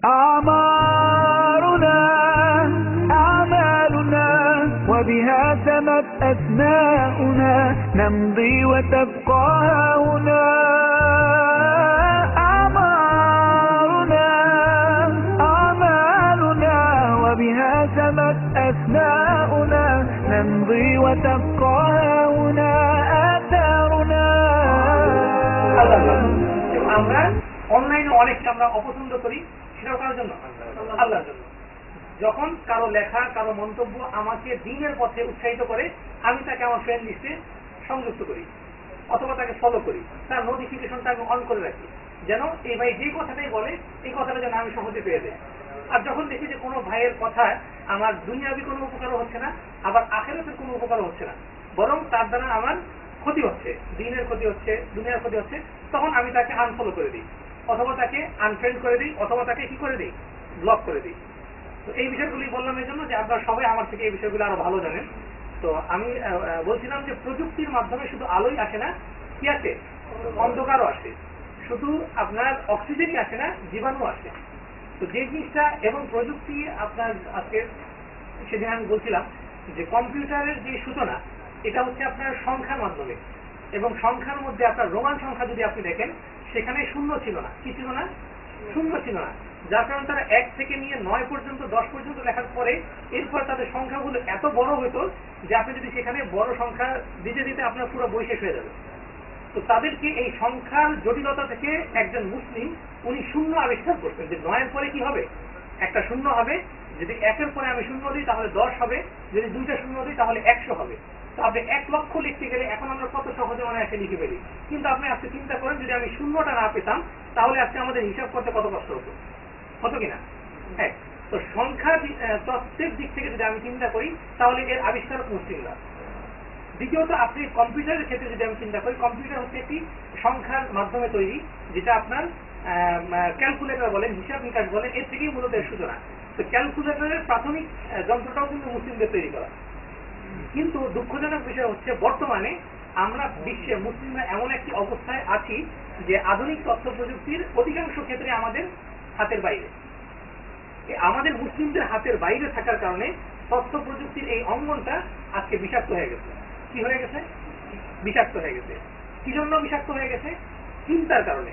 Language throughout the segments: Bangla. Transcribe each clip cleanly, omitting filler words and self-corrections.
أعمارنا أعمالنا وبها سمت أسماؤنا نمضي وتبقى هنا. أعمارنا أعمالنا وبها سمت أسماؤنا نمضي وتبقى هنا آثارنا. আমরা অনলাইনে অনেকটা আমরা অপছন্দ করি, সেটাও কারোর জন্য আল্লাহর জন্য। যখন কারো লেখা কারো মন্তব্য আমাকে দ্বীনের পথে উৎসাহিত করে, আমি তাকে আমার ফ্রেন্ড লিস্টে সংযুক্ত করি অথবা তাকে ফলো করি, তার নোটিফিকেশনটা আমি অন করে রাখি, যেন এই ভাই যে কথাটাই বলে এই কথাটা যেন আমি সহজে পেয়ে যাই। আর যখন দেখি যে কোনো ভাইয়ের কথায় আমার দুনিয়াবি কোনো উপকারও হচ্ছে না, আবার আখিরাতের কোনো উপকারও হচ্ছে না, বরং তার দ্বারা আমার ক্ষতি হচ্ছে, দ্বীনের ক্ষতি হচ্ছে, দুনিয়ার ক্ষতি হচ্ছে, তখন আমি তাকে আনফলো করে দিই অথবা তাকে আনফ্রেন্ড করে দিই অথবা তাকে কি করে দিই, ব্লক করে দিই। তো এই বিষয়গুলি বললাম এই জন্য যে আপনারা সবাই আমার থেকে এই বিষয়গুলো আরো ভালো জানেন। তো আমি বলছিলাম যে প্রযুক্তির মাধ্যমে শুধু আলোই আসে না, কি আসে, অন্ধকারও আসে। শুধু আপনার অক্সিজেনই আসে না, জীবাণু আসে। তো যে জিনিসটা এবং প্রযুক্তি আপনার আজকে সেদিন আমি বলছিলাম যে কম্পিউটারের যে সূচনা এটা হচ্ছে আপনার সংখ্যার মাধ্যমে, এবং সংখ্যার মধ্যে আপনার রোমান সংখ্যা যদি আপনি দেখেন সেখানে শূন্য ছিল না, কি ছিল না, শূন্য ছিল না, যার কারণে তারা 1 থেকে নিয়ে 9 পর্যন্ত 10 পর্যন্ত লেখার পরে এরপর তাদের সংখ্যাগুলো এত বড় হতো যে আপনি যদি সেখানে বড় সংখ্যা দিতে দিতে আপনার পুরো বই শেষ হয়ে যাবে। তো তাদেরকে এই সংখ্যার জটিলতা থেকে একজন মুসলিম উনি শূন্য আবিষ্কার করতেন যে 9 এর পরে কি হবে, একটা শূন্য হবে, যদি 1 এর পরে আমি শূন্য দিই তাহলে 10 হবে, যদি 2টা শূন্য দিই তাহলে 100 হবে। তো আপনি 1 লক্ষ লিখতে গেলে এখন আমরা কত সহজে অনায়াসে লিখে ফেলি, কিন্তু আপনি আজকে চিন্তা করেন যদি আমি শূন্যটা না পেতাম তাহলে আজকে আমাদের হিসাব করতে কত কষ্ট হতো, হতো কিনা? হ্যাঁ। তো সংখ্যা তত্ত্বের দিক থেকে যদি আমি চিন্তা করি তাহলে এর আবিষ্কারক মুসলিমরা। দ্বিতীয়ত আপনি কম্পিউটারের ক্ষেত্রে যদি আমি চিন্তা করি, কম্পিউটার হচ্ছে একটি সংখ্যার মাধ্যমে তৈরি, যেটা আপনার ক্যালকুলেটর বলেন, হিসাব নিকাশ বলেন, এর থেকেই মূলত এর সূচনা। তো ক্যালকুলেটরের প্রাথমিক যন্ত্রটাও কিন্তু মুসলিমদের তৈরি করা। কিন্তু দুঃখজনক বিষয় হচ্ছে বর্তমানে আমরা বিশ্বে মুসলিমরা এমন একটি অবস্থায় আছি যে আধুনিক তথ্য প্রযুক্তির অধিকাংশ ক্ষেত্রে আমাদের হাতের বাইরে। আমাদের মুসলিমদের হাতের বাইরে থাকার কারণে তথ্য প্রযুক্তির এই অঙ্গনটা আজকে বিষাক্ত হয়ে গেছে। কি হয়ে গেছে? বিষাক্ত হয়ে গেছে। কি জন্য বিষাক্ত হয়ে গেছে? চিন্তার কারণে।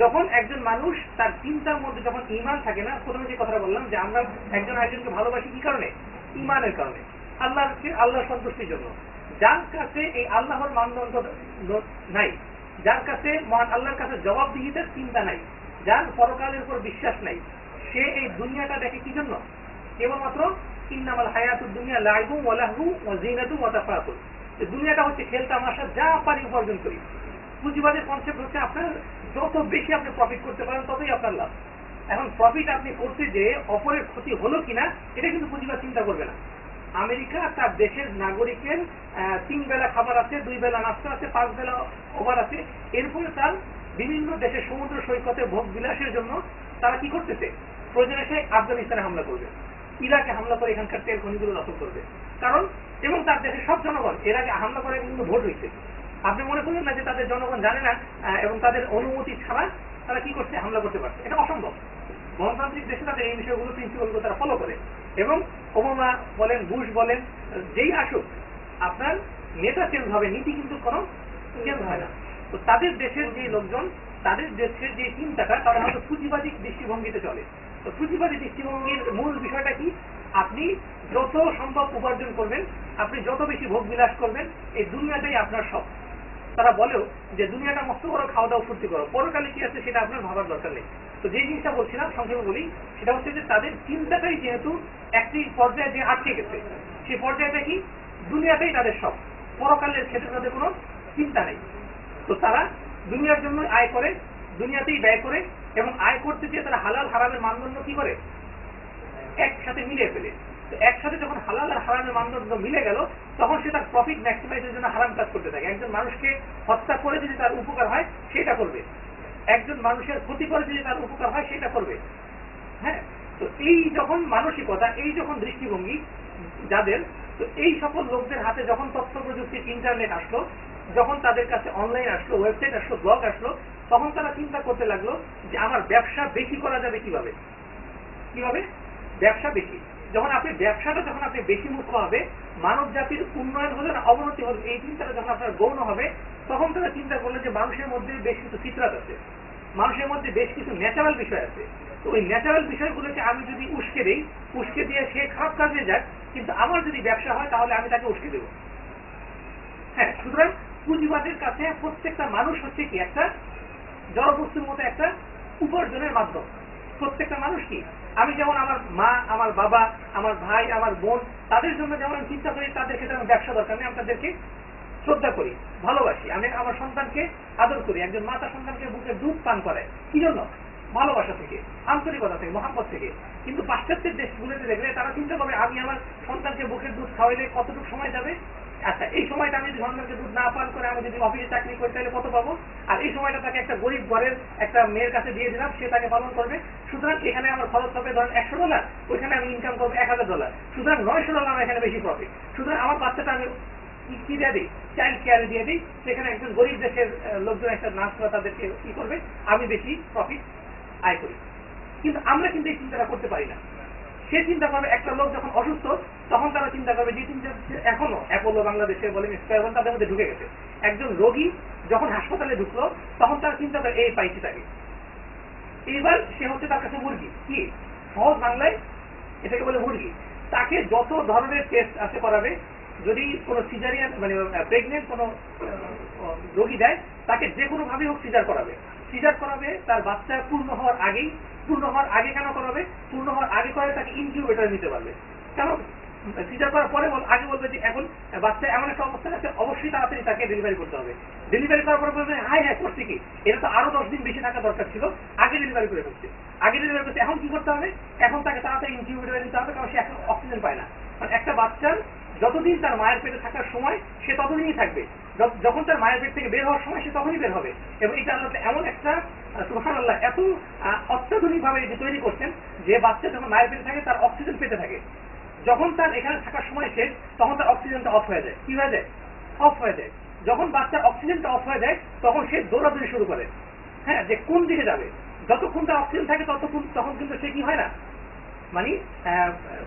যখন একজন মানুষ তার চিন্তার মধ্যে যখন ঈমান থাকে না, প্রথমে যে কথা বললাম যে আমরা একজন আরেকজনকে ভালোবাসি কি কারণে? ঈমানের কারণে, আল্লাহর সন্তুষ্টির জন্য। যার কাছে এই আল্লাহর মানদণ্ড নাই, যার কাছে মহান আল্লাহর কাছে জবাবদিহিতার চিন্তা নাই, যার পরকালের উপর বিশ্বাস নাই, সে এই দুনিয়াটা দেখে কি জন্য? কেবলমাত্র ইন্নামাল হায়াতুদ দুনিয়া লাইবুন ওয়া লাহবুন ওয়া জিনাতুন ওয়া তাফাকুর। দুনিয়াটা হচ্ছে খেলতামাশা, যা পারি উপার্জন করি। পুঁজিবাদের কনসেপ্ট হচ্ছে আপনার যত বেশি আপনি প্রফিট করতে পারেন ততই আপনার লাভ। এখন প্রফিট আপনি করতে যে অপরের ক্ষতি হলো কিনা এটা কিন্তু পুঁজিবাদ চিন্তা করবে না। আমেরিকা তার দেশের নাগরিকের 3 বেলা খাবার আছে, 2 বেলা নাস্তা আছে, 5 বেলা ওভার আছে, এরপরে তার বিভিন্ন দেশের সমুদ্র সৈকতে ভোগ বিলাসের জন্য তারা কি করতেছে? প্রয়োজনে সে আফগানিস্তানে হামলা করবে, ইরাকে হামলা করে এখানকার তেল খনিগুলো দখল করবে, কারণ এবং তার দেশের সব জনগণ এর আগে হামলা করে কিন্তু ভোট হয়েছে। আপনি মনে করবেন না যে তাদের জনগণ জানে না এবং তাদের অনুমতি ছাড়া তারা কি করছে, হামলা করতে পারছে? এটা অসম্ভব। গণতান্ত্রিক দেশে তাদের এই বিষয়গুলো প্রিন্সিপালগুলো তারা ফলো করে। এবং ওবামা বলেন, বুশ বলেন, যেই আসুক আপনার নেতা চেঞ্জ হবে, নীতি কিন্তু কোনো চেঞ্জ হয় না। তো তাদের দেশের যে লোকজন, তাদের দেশের যে চিন্তাটা, তারা হয়তো পুঁজিবাদী দৃষ্টিভঙ্গিতে চলে। তো পুঁজিবাদী দৃষ্টিভঙ্গির মূল বিষয়টা কি? আপনি যত সম্ভব উপার্জন করবেন, আপনি যত বেশি ভোগ বিলাস করবেন, এই দুনিয়াটাই আপনার সব। তারা বলেও যে দুনিয়াটা মস্ত করো, খাওয়া দাওয়া ফুর্তি করো, পরকালে কি আছে সেটা আপনার ভাবার দরকার নেই। তো যে জিনিসটা বলছিলাম সংক্ষেপে বলি, সেটা হচ্ছে যে তাদের চিন্তাটাই যেহেতু একটি পর্যায়ে যে আটকে গেছে, সেই পর্যায়টা কি দুনিয়াটাই তাদের সব, পরকালের ক্ষেত্রে তাদের কোনো চিন্তা নেই। তো তারা দুনিয়ার জন্য আয় করে, দুনিয়াতেই ব্যয় করে, এবং আয় করতে গিয়ে তারা হালাল হারামের মানদণ্ড কি করে, একসাথে মিলিয়ে ফেলে। তো একসাথে যখন হালাল আর হারামের মানদণ্ড মিলে গেল, তখন সে তার প্রফিট ম্যাক্সিমাইজের জন্য হারাম কাজ করতে থাকে। একজন মানুষকে হত্যা করে যদি তার উপকার হয় সেটা করবে, একজন মানুষের ক্ষতি করে যদি তার উপকার হয় সেটা করবে। হ্যাঁ, তো এই যখন মানসিকতা, এই যখন দৃষ্টিভঙ্গি যাদের, তো এই সকল লোকদের হাতে যখন তথ্য প্রযুক্তির ইন্টারনেট আসলো, যখন তাদের কাছে অনলাইন আসলো, ওয়েবসাইট আসলো, ব্লগ আসলো, তখন তারা চিন্তা করতে লাগলো যে আমার ব্যবসা বেশি করা যাবে কিভাবে। কিভাবে? ব্যবসা বেশি। যখন আপনি ব্যবসাটা যখন আপনি বেশি মুখ্য হবে, মানব জাতির উন্নয়ন হলে না অবনতি হলে, এই চিন্তাটা যখন আপনার গৌণ হবে, তখন তারা চিন্তা করলে যে মানুষের মধ্যে বেশ কিছু ফিতরাত আছে, মানুষের মধ্যে বেশ কিছু ন্যাচারাল বিষয় আছে। তো ওই ন্যাচারাল বিষয়গুলোকে আমি যদি উস্কে দিই, উস্কে দিয়ে সে খারাপ কাজে যাক, কিন্তু আমার যদি ব্যবসা হয় তাহলে আমি তাকে উস্কে দেব। হ্যাঁ, সুতরাং পুঁজিবাদের কাছে প্রত্যেকটা মানুষ হচ্ছে কি একটা জড়বস্তুর মতো একটা উপার্জনের মাধ্যম। প্রত্যেকটা মানুষ কি, আমি যেমন আমার মা, আমার বাবা, আমার ভাই, আমার বোন, তাদের জন্য যেমন আমি চিন্তা করি, তাদের ক্ষেত্রে আমার ব্যবসা দরকার নেই, আমি তাদেরকে শ্রদ্ধা করি, ভালোবাসি। আমি আমার সন্তানকে আদর করি। একজন মা তার সন্তানকে বুকে দুধ পান করে কি জন্য? ভালোবাসা থেকে, আন্তরিকতা থেকে, মহাব্বত থেকে। কিন্তু পাশ্চাত্যের দেশগুলোতে দেখলে তারা চিন্তা করবে আমি আমার সন্তানকে বুকের দুধ খাওয়াইলে কতটুকু সময় যাবে, আচ্ছা এই সময়টা আমি যদি সন্তানকে দুধ না পান করে আমি যদি অফিসে চাকরি করি তাহলে কত পাবো, আর এই সময়টা তাকে একটা গরিব ঘরের একটা মেয়ের কাছে দিয়ে দিলাম, সে তাকে পালন করবে। সুতরাং এখানে আমার খরচ হবে ধরেন $100, ওইখানে আমি ইনকাম করবো $1000, সুতরাং $900 আমার এখানে বেশি প্রফিট। সুতরাং আমার বাচ্চাটা আমি কি দিয়ে দিই? চাইল্ড কেয়ারে দিয়ে দিই। সেখানে একজন গরিব দেশের লোকজন একটা নার্সরা তাদেরকে কি করবে, আমি বেশি প্রফিট আয় করি। কিন্তু আমরা কিন্তু এই চিন্তাটা করতে পারি না। সে চিন্তা করবে, একটা লোক যখন অসুস্থ তখন তারা চিন্তা করবে, যে চিন্তা এখনো অ্যাপোলো বাংলাদেশে বলেন স্কয়ার তাদের মধ্যে ঢুকে গেছে। একজন রোগী যখন হাসপাতালে ঢুকলো তখন তারা চিন্তা করে এই পাইছি তাকে, এইবার সে হচ্ছে তার কাছে মুরগি। কি সহজ বাংলায় এটাকে বলে মুরগি। তাকে যত ধরনের টেস্ট আছে করাবে, যদি কোনো সিজারিয়ান মানে প্রেগনেন্ট কোনো রোগী দেয় তাকে যে কোনো ভাবে হোক সিজার করাবে। সিজার করাবে তার বাচ্চা পূর্ণ হওয়ার আগেই। পূর্ণ হওয়ার আগে কেন করাবে? পূর্ণ হওয়ার আগে করে তাকে ইনকিউবেটরে নিতে পারবে। কেন? সিজার করার পরে আগে বলবে যে এখন বাচ্চা এমন একটা অবস্থা আছে, অবশ্যই তাড়াতাড়ি তাকে ডেলিভারি করতে হবে। ডেলিভারি করার পরে বলবে হাই হ্যাঁ করছি কি, এটা তো আরো 10 দিন বেশি থাকা দরকার ছিল, আগে ডেলিভারি করে ফেলছে। আগে ডেলিভারি করছে, এখন কি করতে হবে? এখন তাকে তাড়াতাড়ি ইনকিউবেটরে নিতে হবে, কারণ সে এখন অক্সিজেন পায় না। মানে একটা বাচ্চার যতদিন তার মায়ের পেটে থাকার সময় সে ততদিনই থাকবে, যখন তার মায়ের পেট থেকে বের হওয়ার সময় সে তখনই বের হবে। এবং এটা আল্লাহ এমন একটা সুবহানাল্লাহ এত অত্যাধুনিক ভাবে তৈরি করছেন যে বাচ্চা যখন মায়ের পেটে থাকে তার অক্সিজেন পেতে থাকে। যখন তার এখানে থাকার সময় শেষ তখন তার অক্সিজেনটা অফ হয়ে যায়। কি হয়ে যায়? অফ হয়ে যায়। যখন বাচ্চার অক্সিজেনটা অফ হয়ে যায় তখন সে দৌড়াদৌড়ি শুরু করে, হ্যাঁ, যে কোন দিকে যাবে। যতক্ষণ তার অক্সিজেন থাকে তখন কিন্তু সে কি হয় না, মানে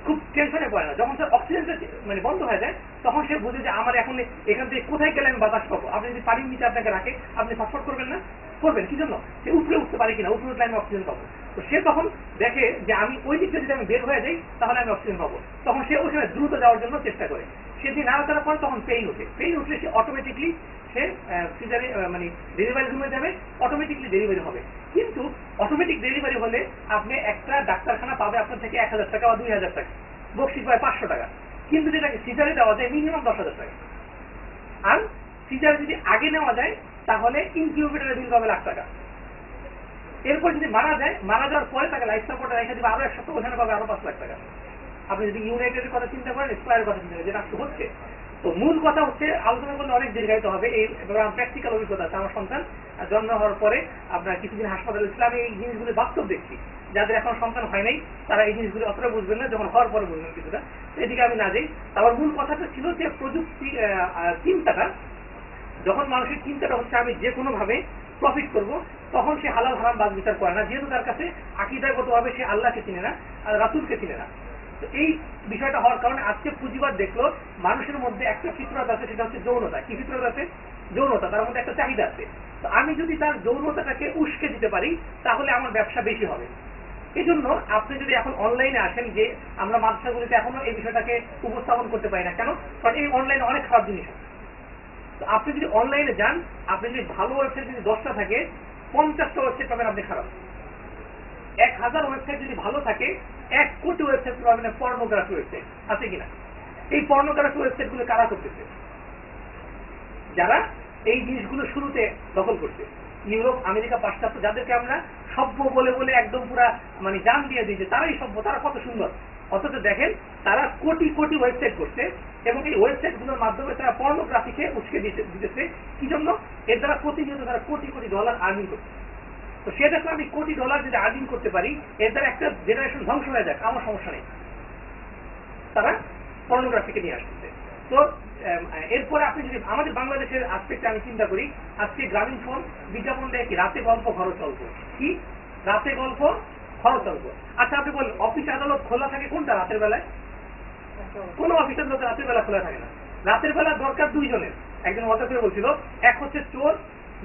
খুব টেনশনে পড়ে না। যখন তার অক্সিজেনটা মানে বন্ধ হয়ে যায় তখন সে বুঝে যে আমার এখন এখান থেকে কোথায় গেলে আমি বাতাস পাবো। আপনি যদি পানির নিচে আপনাকে রাখে আপনি ছটফট করবেন না? করবেন। কি জন্য? সে উপরে উঠতে পারি কিনা, উপরে উঠলে আমি অক্সিজেন পাবো। তো সে তখন দেখে যে আমি ওই দিকটা যদি আমি বের হয়ে যাই তাহলে আমি অক্সিজেন পাবো। তখন সে ওইখানে দ্রুত যাওয়ার জন্য চেষ্টা করে। সে যদি নাড়াচাড়া করে তখন পেইন উঠে। পেইন উঠলে সে অটোমেটিকলি সে সিজারে মানে ডেলিভারি রুমে যাবে, অটোমেটিকলি ডেলিভারি হবে। কিন্তু অটোমেটিক ডেলিভারি হলে আপনি একটা ডাক্তারখানা পাবে আপনার থেকে 1000 টাকা বা 2000 টাকা, বকশিশ পায় 500 টাকা। কিন্তু যেটাকে সিজারে দেওয়া যায় মিনিমাম 10,000 টাকা। আর সিজার যদি আগে নেওয়া যায় তাহলে ইনকিউবেটরে বিল পাবে লাখ টাকা। এরপর যদি মারা যায়, মারা যাওয়ার পরে তাকে লাইফ সাপোর্টে রেখে দিবে আরো 1 সপ্তাহ, ওখানে পাবে আরো 5 লাখ টাকা। আপনি যদি ইউনাইটেডের কথা চিন্তা করেন, স্কয়ারের কথা চিন্তা করেন, যেটা আজকে হচ্ছে। তো মূল কথা হচ্ছে, আলোচনা করলে অনেক দীর্ঘায়িত হবে। এই প্র্যাকটিক্যাল অভিজ্ঞতা আছে। আমার সন্তান জন্ম হওয়ার পরে আপনার কিছুদিন হাসপাতালে ছিলাম, এই জিনিসগুলো বাস্তব দেখছি। যাদের এখন সন্তান হয় নাই তারা এই জিনিসগুলো অতটা বুঝবেন না, যখন হওয়ার পরে বুঝবেন কিছুটা। এদিকে আমি না যাই। আমার মূল কথাটা ছিল যে প্রযুক্তি চিন্তাটা, যখন মানুষের চিন্তাটা হচ্ছে আমি যে কোনো ভাবে প্রফিট করব, তখন সে হালাল হারাম বাদ বিচার করে না। যেহেতু তার কাছে আকীদাগত ভাবে সে আল্লাহকে চিনে না আর রাসূলকে চিনে না। তো এই বিষয়টা হওয়ার কারণে আজকে পুঁজিবাদ দেখলো মানুষের মধ্যে একটা ফিতরত আছে, সেটা হচ্ছে যৌনতা। কি ফিতরত আছে? যৌনতা। তার মধ্যে একটা চাহিদা আছে। তো আমি যদি তার যৌনতাটাকে উস্কে দিতে পারি তাহলে আমার ব্যবসা বেশি হবে। এই জন্য আপনি যদি এখন অনলাইনে আসেন, যে আমরা মাদ্রাসাগুলিতে এখনো এই বিষয়টাকে উপস্থাপন করতে পারি না, কেন? কারণ এই অনলাইনে অনেক খারাপ জিনিস আছে। তো আপনি যদি অনলাইনে যান, আপনি যদি ভালো ওয়েবসাইট যদি 10টা থাকে, 50টা ওয়েবসাইট পাবেন আপনি খারাপ। 1000 ওয়েবসাইট যদি ভালো থাকে, 1 কোটি ওয়েবসাইট পাবেন পর্নোগ্রাফি ওয়েবসাইট। আছে কিনা? এই পর্নোগ্রাফি ওয়েবসাইট গুলো কারা করতেছে? যারা এই জিনিসগুলো শুরুতে দখল করছে। ইউরোপ, আমেরিকা, পাশ্চাত্য, যাদেরকে আমরা সভ্য বলে বলে একদম পুরা মানে জান দিয়ে দিয়েছে, তারাই সভ্য, তারা কত সুন্দর। অথচ দেখেন তারা কোটি কোটি ওয়েবসাইট করছে এবং এই ওয়েবসাইট গুলোর মাধ্যমে তারা পর্নোগ্রাফিকে উস্কে দিতেছে। কি জন্য? এর দ্বারা প্রতিনিয়ত তারা কোটি কোটি ডলার আর্নিং করছে। তো সে দেখো আমি কোটি ডলার যদি আর্নিং করতে পারি, এর দ্বারা একটা জেনারেশন ধ্বংস হয়ে যাক, আমার সমস্যা নেই। তারা পর্নোগ্রাফিকে নিয়ে আসতেছে। তো এরপরে আপনি যদি আমাদের বাংলাদেশের আসপেক্টে আমি চিন্তা করি, আজকে গ্রামীণ ফোন বিজ্ঞাপন দেয় কি রাতে গল্প ঘরে চলবো। কি রাতে গল্প খরচের উপর। আচ্ছা আপনি বলেন অফিস আদালত খোলা থাকে কোনটা রাতের বেলায়? কোনো অফিস আদালত রাতের বেলা খোলা থাকে না। রাতের বেলা দরকার দুইজনের। একজন মজা করে বলছিল, এক হচ্ছে চোর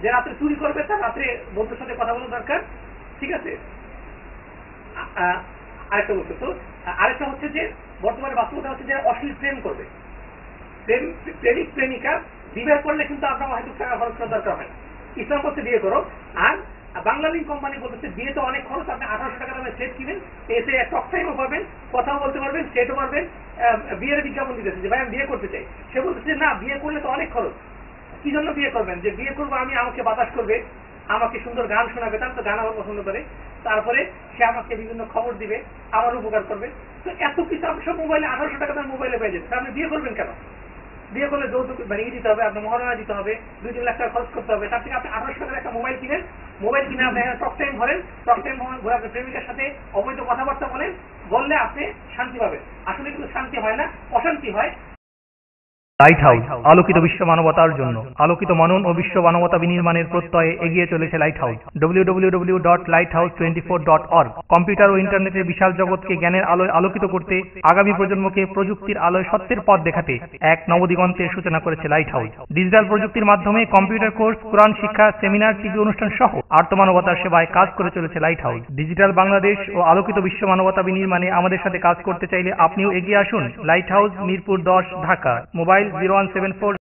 যে রাত্রে চুরি করবে, তার রাত্রে বন্ধুর সাথে কথা বলা দরকার, ঠিক আছে। আরেকটা বলছে তো, আরেকটা হচ্ছে যে বর্তমানে বাস্তবতা হচ্ছে যে অশ্লীল প্রেম করবে, প্রেমিক প্রেমিকা বিবাহ করলে কিন্তু আপনার হয়তো টাকা খরচ করার দরকার হয় না। ইসলাম বলছে বিয়ে করো। আর বাংলালিংক কোম্পানি বলতেছে বিয়ে তো অনেক খরচ, আপনি 1800 টাকা দামে সেট কিনেন, এসে টক টাইমও পাবেন, কথাও বলতে পারবেন, সেটও পারবেন। বিয়ের বিজ্ঞাপন দিতেছে যে ভাই আমি বিয়ে করতে চাই। সে বলতেছে না, বিয়ে করলে তো অনেক খরচ। কি জন্য বিয়ে করবেন? যে বিয়ে করবো আমি, আমাকে বাতাস করবে, আমাকে সুন্দর গান শোনাবে, তার তো গান আমার পছন্দ করে, তারপরে সে আমাকে বিভিন্ন খবর দিবে, আমার উপকার করবে। তো এত কিছু আপনি সব মোবাইলে 1800 টাকা দাম মোবাইলে পেয়ে যাবেন। আপনি বিয়ে করবেন কেন? বিয়ে করলে যৌতুক বানিয়ে দিতে হবে, আপনার মহারণা দিতে হবে, 2-3 লাখ টাকা খরচ করতে হবে। তার থেকে আপনি 1800 টাকার একটা মোবাইল কিনেন, মোবাইল কিনে আপনি টক টাইম ভরেন, টক টাইম ঘুরে আপনার প্রেমিকার সাথে অবৈধ কথাবার্তা বললে আপনি শান্তি পাবেন। আসলে কিন্তু শান্তি হয় না, অশান্তি হয়। লাইট হাউস, আলোকিত বিশ্ব মানবতার জন্য। আলোকিত মনন ও বিশ্ব মানবতা বিনির্মাণের প্রত্যয়ে এগিয়ে চলেছে লাইট হাউস। www.lighthouse24.org। কম্পিউটার ও ইন্টারনেটের বিশাল জগৎকে জ্ঞানের আলোয় আলোকিত করতে, আগামী প্রজন্মকে প্রযুক্তির আলোয় সত্যের পথ দেখাতে এক নবদিগন্তের সূচনা করেছে লাইট হাউস। ডিজিটাল প্রযুক্তির মাধ্যমে কম্পিউটার কোর্স, কোরআন শিক্ষা, সেমিনার, টিভি অনুষ্ঠান সহ আর্তমানবতার সেবায় কাজ করে চলেছে লাইট হাউস। ডিজিটাল বাংলাদেশ ও আলোকিত বিশ্ব মানবতা বিনির্মাণে আমাদের সাথে কাজ করতে চাইলে আপনিও এগিয়ে আসুন। Light house, Mirpur 10, Dhaka. Mobile 0174